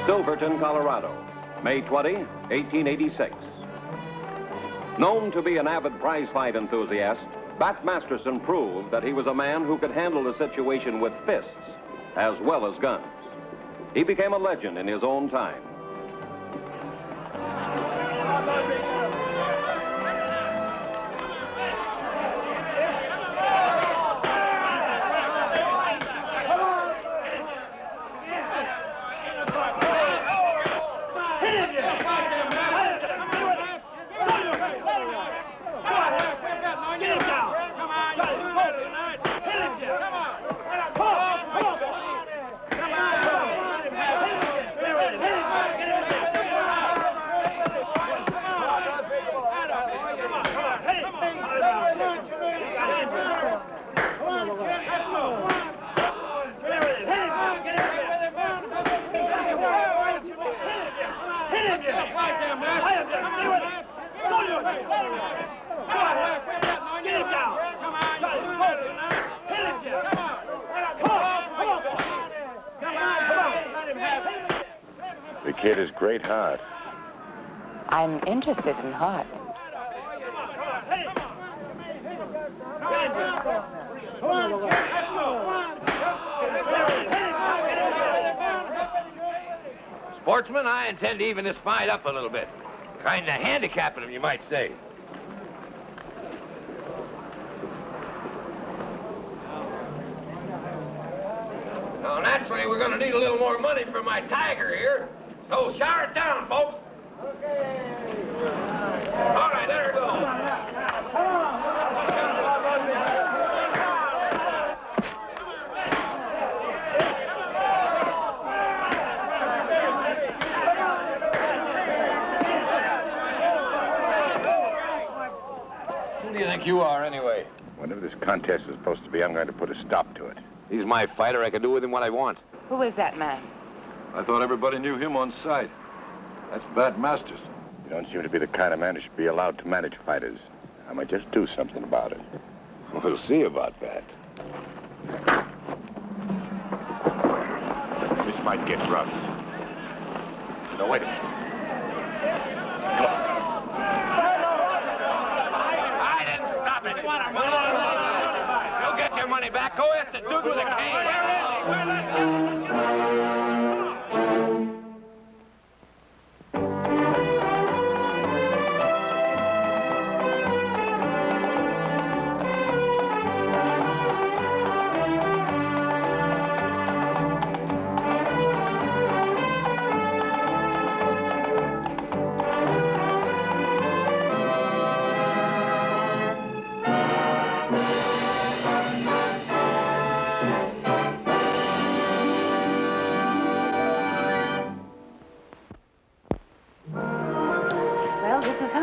Silverton, Colorado, May 20, 1886. Known to be an avid prize fight enthusiast, Bat Masterson proved that he was a man who could handle the situation with fists as well as guns. He became a legend in his own time. The kid has great heart. I'm interested in heart. Sportsman, I intend to even this fight up a little bit. Kind of handicapping him, you might say. Now, naturally, we're going to need a little more money for my tiger here. So shower it down, folks. Okay. All right, there it goes. Who do you think you are, anyway? Whatever this contest is supposed to be, I'm going to put a stop to it. He's my fighter. I can do with him what I want. Who is that man? I thought everybody knew him on sight. That's Bat Masterson. You don't seem to be the kind of man who should be allowed to manage fighters. I might just do something about it. We'll see about that. This might get rough. No, wait a minute. I didn't stop it. You'll get your money back. Go ask the dude with the cane.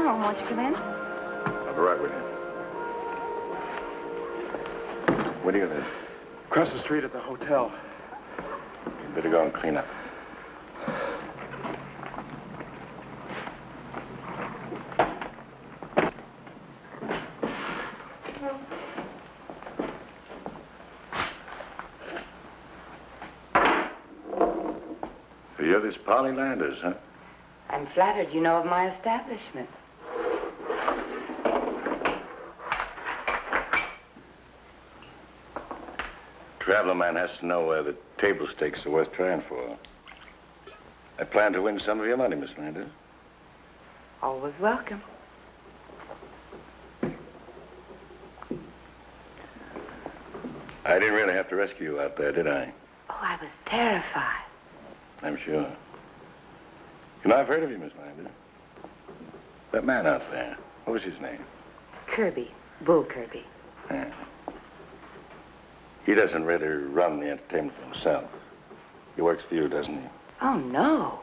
Won't you come in? I'll be right with you. Where do you live? Across the street at the hotel. You'd better go and clean up. So you're this Polly Landers, huh? I'm flattered you know of my establishment. Traveler man has to know where the table stakes are worth trying for. I plan to win some of your money, Miss Landers. Always welcome. I didn't really have to rescue you out there, did I? Oh, I was terrified. I'm sure. You know, I've heard of you, Miss Landers. That man out there, what was his name? Kirby. Bull Kirby. Yeah. He doesn't really run the entertainment himself. He works for you, doesn't he? Oh, no.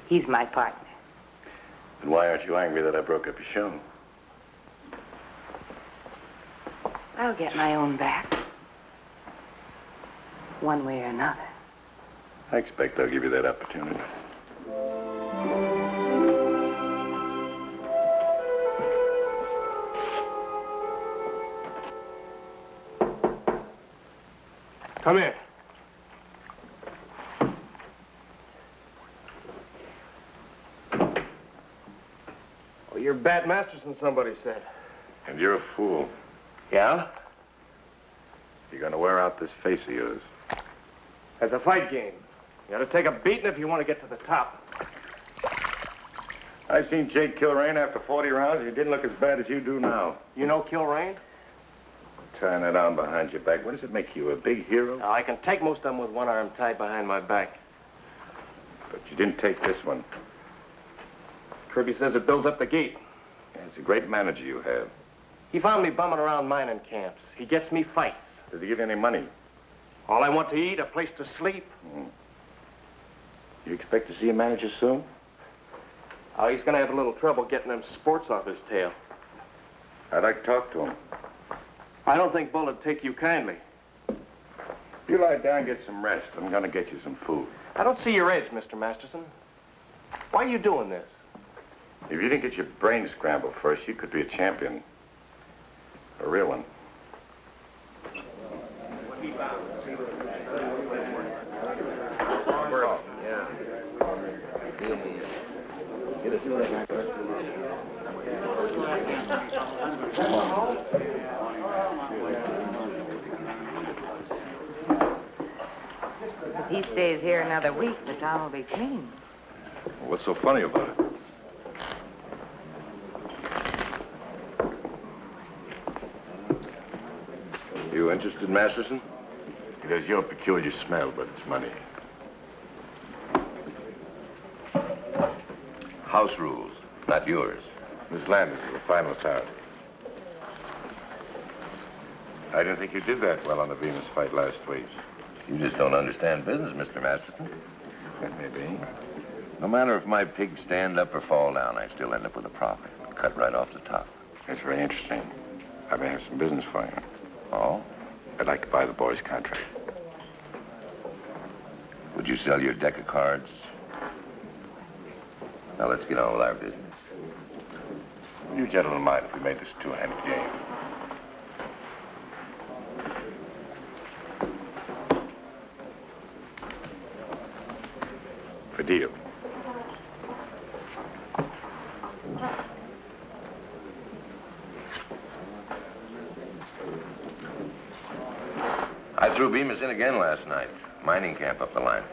He's my partner. Then why aren't you angry that I broke up your show? I'll get my own back. One way or another. I expect they'll give you that opportunity. Come here. You're Bat Masterson, somebody said. And you're a fool. Yeah? You're gonna wear out this face of yours. It's a fight game. You gotta take a beating if you want to get to the top. I seen Jake kill Rain after 40 rounds. He didn't look as bad as you do now. You know Kilrain? Tying that on behind your back. What does it make you, a big hero? I can take most of them with one arm tied behind my back. But you didn't take this one. Kirby says it builds up the gait. Yeah, it's a great manager you have. He found me bumming around mining camps. He gets me fights. Does he give you any money? All I want to eat, a place to sleep. You expect to see a manager soon? Oh, he's gonna have a little trouble getting them sports off his tail. I'd like to talk to him. I don't think Bull would take you kindly. You lie down and get some rest. I'm gonna get you some food. I don't see your edge, Mr. Masterson. Why are you doing this? If you didn't get your brain scrambled first, you could be a champion. A real one. If he stays here another week, the town will be clean. What's so funny about it? You interested, Masterson? It has your peculiar smell, but it's money. House rules, not yours. Miss Landis is the final authority. I didn't think you did that well on the Bemis fight last week. You just don't understand business, Mr. Masterson. Maybe. No matter if my pigs stand up or fall down, I still end up with a profit. Cut right off the top. That's very interesting. I may have some business for you. Oh? I'd like to buy the boys' contract. Would you sell your deck of cards? Now, let's get on with our business. You gentlemen mind if we made this a two-handed game? For deal. I threw Bemis in again last night. Mining camp up the line.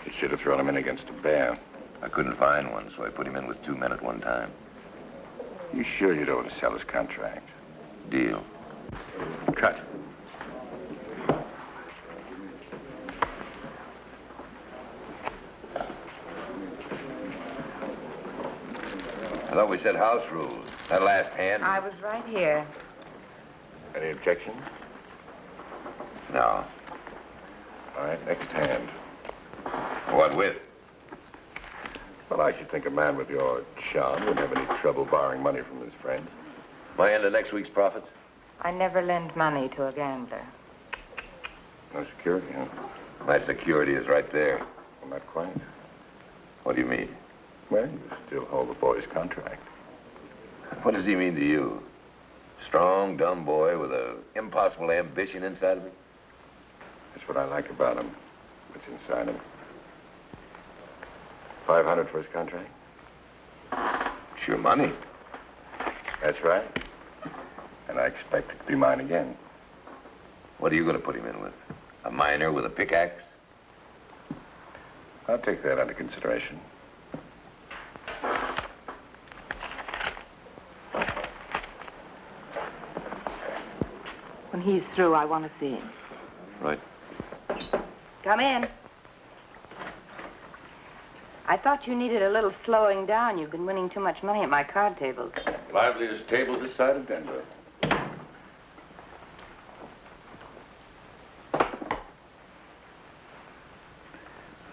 You should have thrown him in against a bear. I couldn't find one, so I put him in with 2 men at one time. You sure you don't want to sell his contract? Deal. Cut. I thought we said house rules. That last hand? I was right here. Any objections? No. All right, next hand. What with? Well, I should think a man with your charm wouldn't have any trouble borrowing money from his friends. My end of next week's profits? I never lend money to a gambler. No security, huh? My security is right there. Well, not quite. What do you mean? Well, you still hold the boy's contract. What does he mean to you? Strong, dumb boy with an impossible ambition inside of him? That's what I like about him. What's inside him. 500 for his contract? Sure money. That's right. And I expect it to be mine again. What are you going to put him in with? A miner with a pickaxe? I'll take that under consideration. When he's through, I want to see him. Right. Come in. I thought you needed a little slowing down. You've been winning too much money at my card tables. Liveliest tables this side of Denver.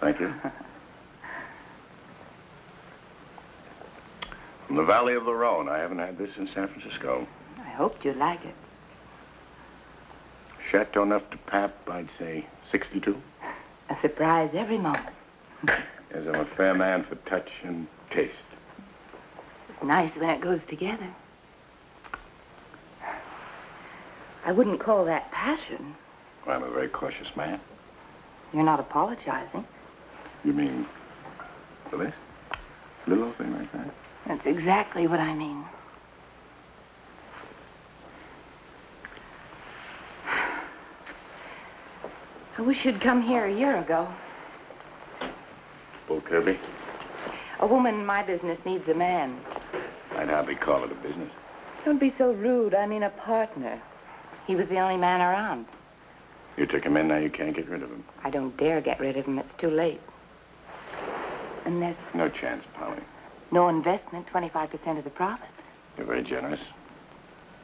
Thank you. From the Valley of the Rhone. I haven't had this in San Francisco. I hoped you'd like it. Chateau enough to pap, I'd say 62. A surprise every moment. Yes, I'm a fair man for touch and taste. It's nice when it goes together. I wouldn't call that passion. Well, I'm a very cautious man. You're not apologizing. You mean for this? Little old thing like that? That's exactly what I mean. I wish you'd come here a year ago. Bull Kirby? A woman in my business needs a man. I'd hardly call it a business. Don't be so rude. I mean a partner. He was the only man around. You took him in, now you can't get rid of him. I don't dare get rid of him. It's too late. And there's No chance, Polly. no investment, 25% of the profit. You're very generous,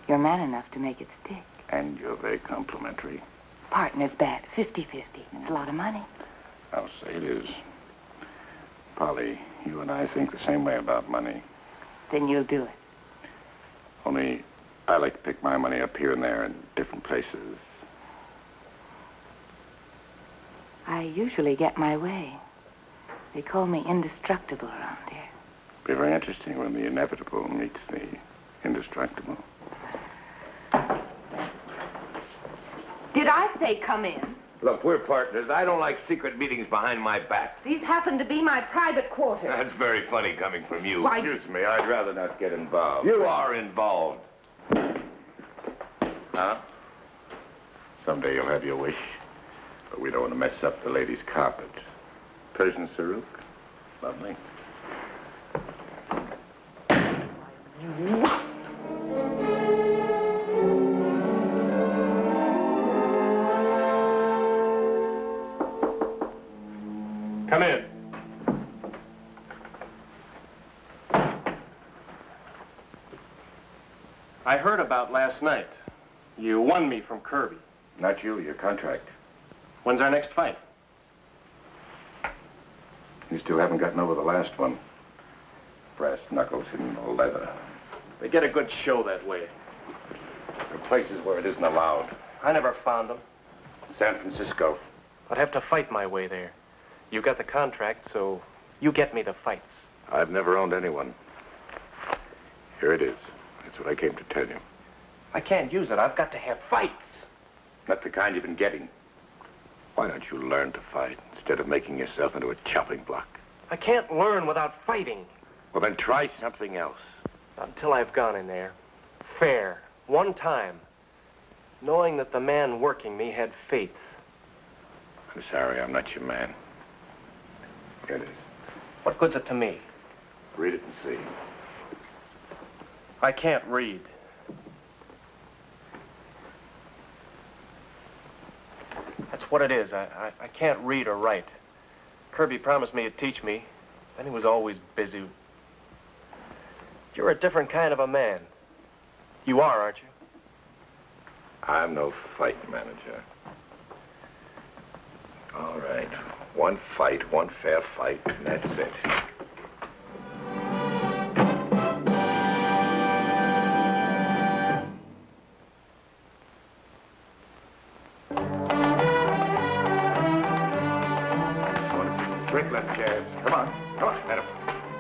You're man enough to make it stick. and you're very complimentary. Partner's bad. 50-50. It's a lot of money. I'll say it is. Polly, you and I think the same way about money. Then you'll do it. Only I like to pick my money up here and there in different places. I usually get my way. They call me indestructible around here. Be very interesting when the inevitable meets the indestructible. Did I say come in? Look, we're partners. I don't like secret meetings behind my back. These happen to be my private quarters. That's very funny coming from you. Why- Excuse me, I'd rather not get involved. You are involved. Huh? Someday you'll have your wish. But we don't want to mess up the lady's carpet. Persian Saruk. Lovely. Come in. I heard about last night. You won me from Kirby. Not you, your contract. When's our next fight? You still haven't gotten over the last one. Brass knuckles in leather. They get a good show that way. There are places where it isn't allowed. I never found them. San Francisco. I'd have to fight my way there. You got the contract, so you get me the fights. I've never owned anyone. Here it is. That's what I came to tell you. I can't use it. I've got to have fights. Not the kind you've been getting. Why don't you learn to fight instead of making yourself into a chopping block? I can't learn without fighting. Well, then try something else. Not until I've gone in there. Fair. One time. Knowing that the man working me had faith. I'm sorry, I'm not your man. Here it is. What good's it to me? Read it and see. I can't read. That's what it is. I can't read or write. Kirby promised me he'd teach me. Then he was always busy. You're a different kind of a man. You are, aren't you? I'm no fight manager. All right. One fight, one fair fight, and that's it. Straight left jabs. Come on. Come on, Adam.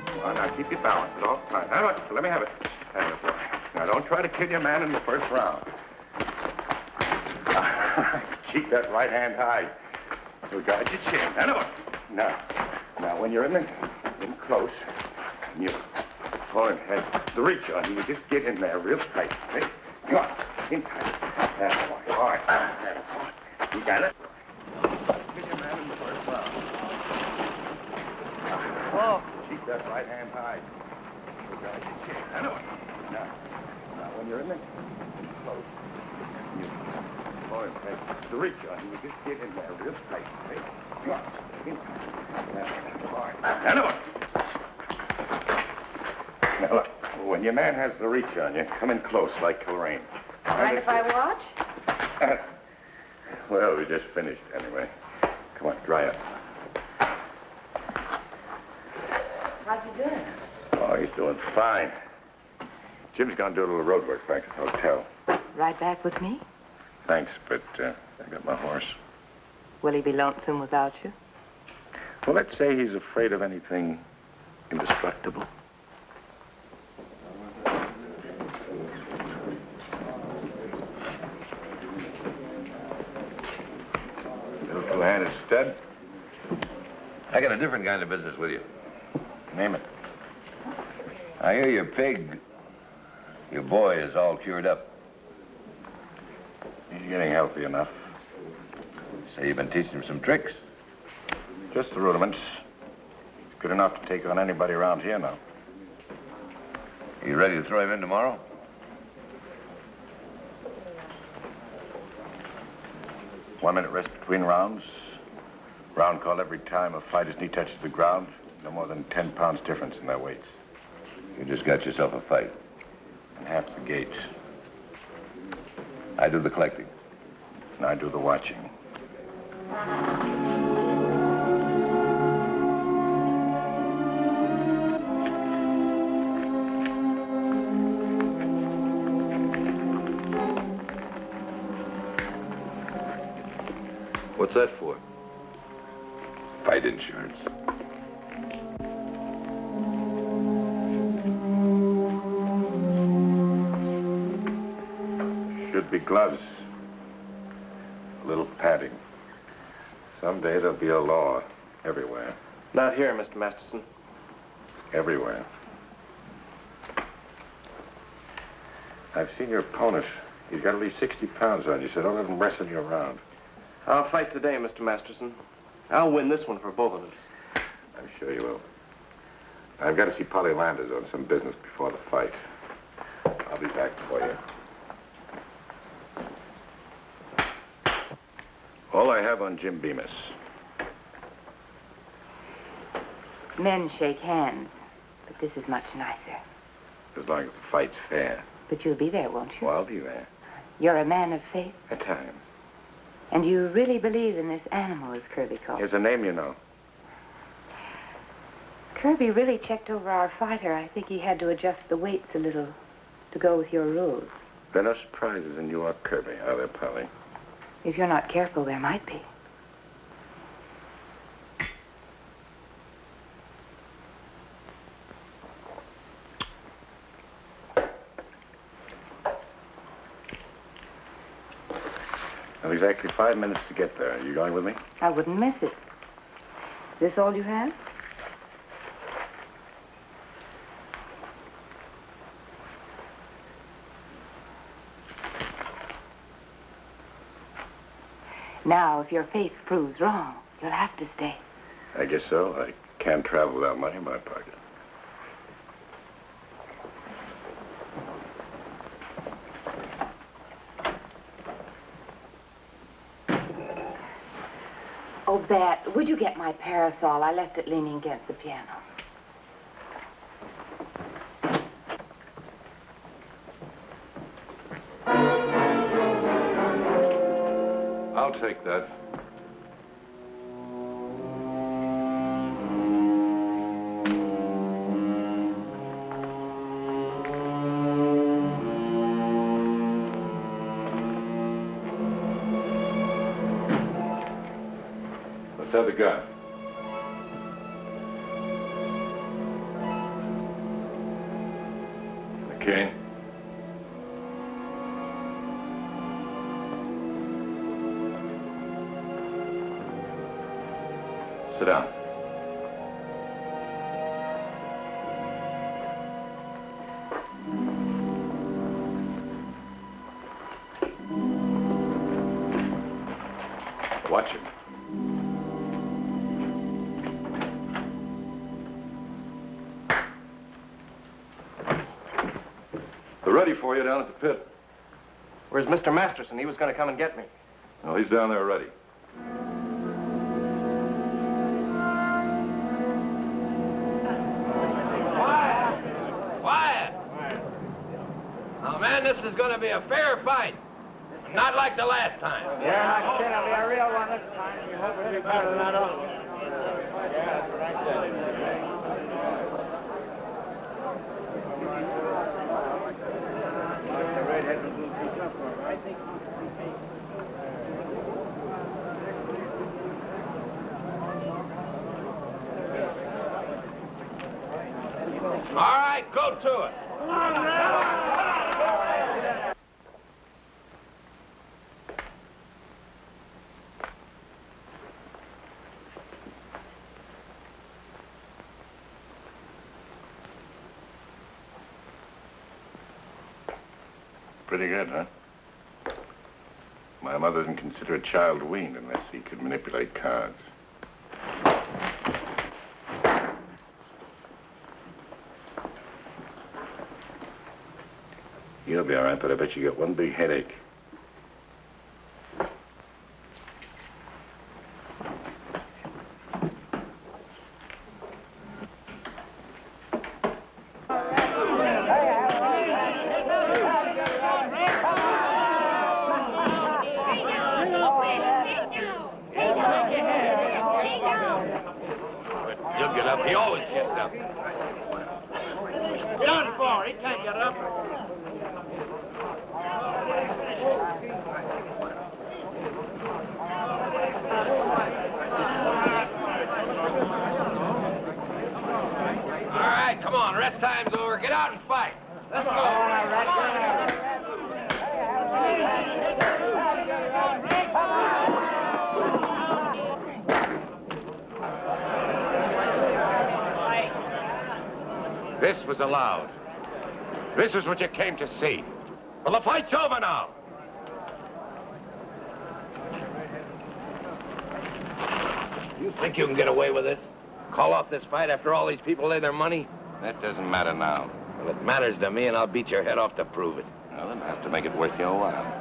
Come on, now keep your balance at all times. How much? Let me have it. Have it, boy. Now, don't try to kill your man in the first round. Keep that right hand high. So guard your chin. Now, when you're in close, and your opponent has the reach on you, you just get in there real tight. Okay? Come on. In tight. That's boy. All right. That's boy. You got it? Kill your man in the first round. Keep that right hand high. So guard your chin. Now, when you're in close, and your opponent has the reach on you, you just get in there real tight. Okay? Come on. In tight. All right. Now, look, when your man has the reach on you, come in close like Lorraine. Mind if I watch? Well, we just finished anyway. Come on, dry up. How's he doing? Oh, he's doing fine. Jim's gone to do a little road work back at the hotel. Right back with me? Thanks, but I got my horse. Will he be lonesome without you? Well, let's say he's afraid of anything indestructible. Little two-handed stud. I got a different kind of business with you. Name it. I hear your boy is all cured up. He's getting healthy enough. Say you've been teaching him some tricks. Just the rudiments. He's good enough to take on anybody around here now. You ready to throw him in tomorrow? One minute rest between rounds. Round call every time a fighter's knee touches the ground. No more than 10 pounds difference in their weights. You just got yourself a fight. And half the gates. I do the collecting. And I do the watching. What's that for? Fight insurance. Should be gloves. A little padding. Someday there'll be a law everywhere. Not here, Mr. Masterson. Everywhere. I've seen your opponent. He's got at least 60 pounds on you, so don't let him wrestle you around. I'll fight today, Mr. Masterson. I'll win this one for both of us. I'm sure you will. I've got to see Polly Landers on some business before the fight. I'll be back for you. All I have on Jim Bemis. Men shake hands, but this is much nicer. As long as the fight's fair. But you'll be there, won't you? Well, I'll be there. You're a man of faith. At times. And you really believe in this animal, as Kirby calls it. Here's a name you know. Kirby really checked over our fighter. I think he had to adjust the weights a little to go with your rules. There are no surprises in New York, Kirby, are there, Polly? If you're not careful, there might be. Now, exactly 5 minutes to get there. Are you going with me? I wouldn't miss it. Is this all you have? Now, if your faith proves wrong, you'll have to stay. I guess so. I can't travel without money in my pocket. Oh, Bat, would you get my parasol? I left it leaning against the piano. I'll take that. Let's have the gun. The cane. Sit down. Watch him. They're ready for you down at the pit. Where's Mr. Masterson? He was going to come and get me. No, he's down there already. Quiet! Now, man, this is going to be a fair fight. Not like the last time. Yeah, I said it'll be a real one this time. We hope it'll be better than that other. All right, go to it. Pretty good, huh? My mother didn't consider a child weaned unless he could manipulate cards. You'll be all right, but I bet you get one big headache. He'll get up. He always gets up. Done for. He can't get up. All right, come on. Rest time's over. Get out and fight. Let's go. This was allowed. This is what you came to see. Well, the fight's over now. You think you can get away with this? Call off this fight after all these people lay their money? That doesn't matter now. Well, it matters to me, and I'll beat your head off to prove it. Well, then I have to make it worth your while.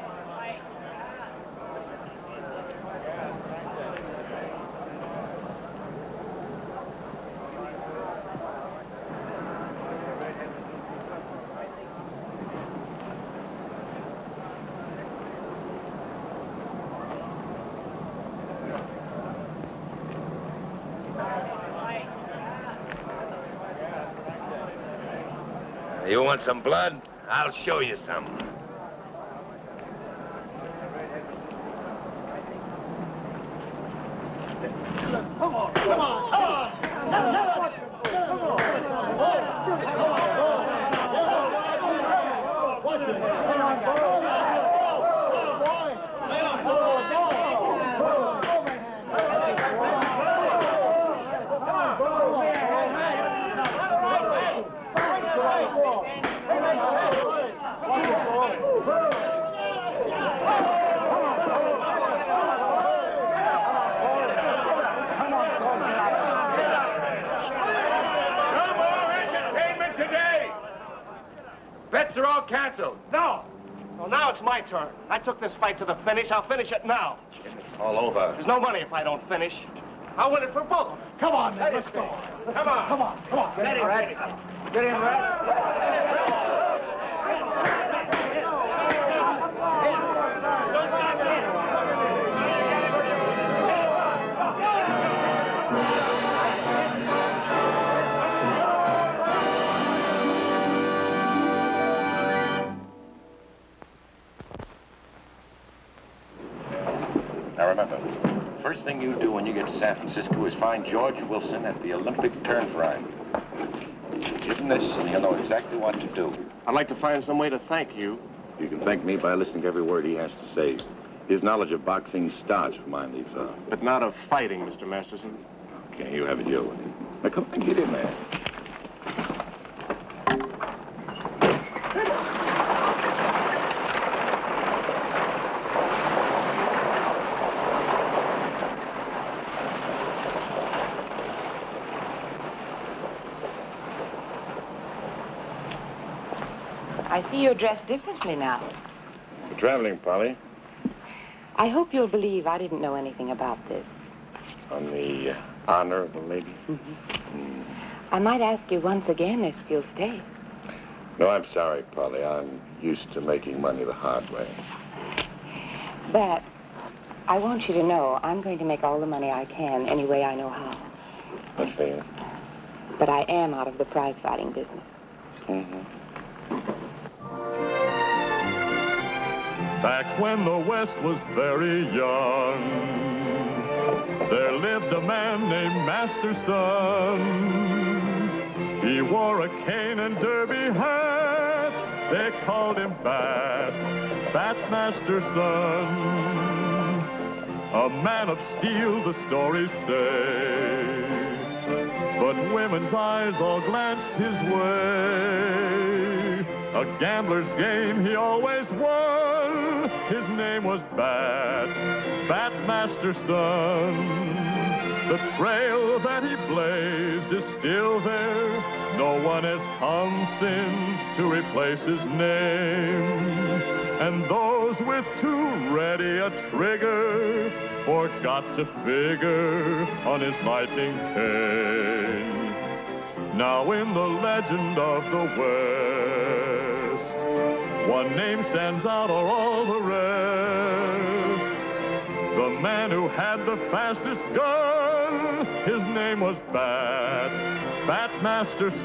You want some blood? I'll show you some. Come on, come on, come on. Bets are all canceled. No. Well, now it's my turn. I took this fight to the finish. I'll finish it now. All over. There's no money if I don't finish. I'll win it for both of us. Come on, man, let's go. Come on. Come on, come on. Get in, Red. Get in, Red. Now remember, first thing you do when you get to San Francisco is find George Wilson at the Olympic turn frame. Give him this, and he'll know exactly what to do. I'd like to find some way to thank you. You can thank me by listening to every word he has to say. His knowledge of boxing starts from mine leaves off. But not of fighting, Mr. Masterson. Okay, you have it your way. Now come on, get in there. I see you're dressed differently now. We're traveling, Polly. I hope you'll believe I didn't know anything about this. On the honor of the lady? I might ask you once again if you'll stay. No, I'm sorry, Polly. I'm used to making money the hard way. But I want you to know I'm going to make all the money I can any way I know how. That's fair. But I am out of the prize fighting business. Back when the West was very young, there lived a man named Masterson. He wore a cane and derby hat. They called him Bat Masterson. A man of steel, the stories say. But women's eyes all glanced his way. A gambler's game he always won. His name was Bat Masterson. The trail that he blazed is still there. No one has come since to replace his name. And those with too ready a trigger forgot to figure on his lightning cane. Now in the legend of the West, one name stands out or all the rest. The man who had the fastest gun, his name was Bat Masterson.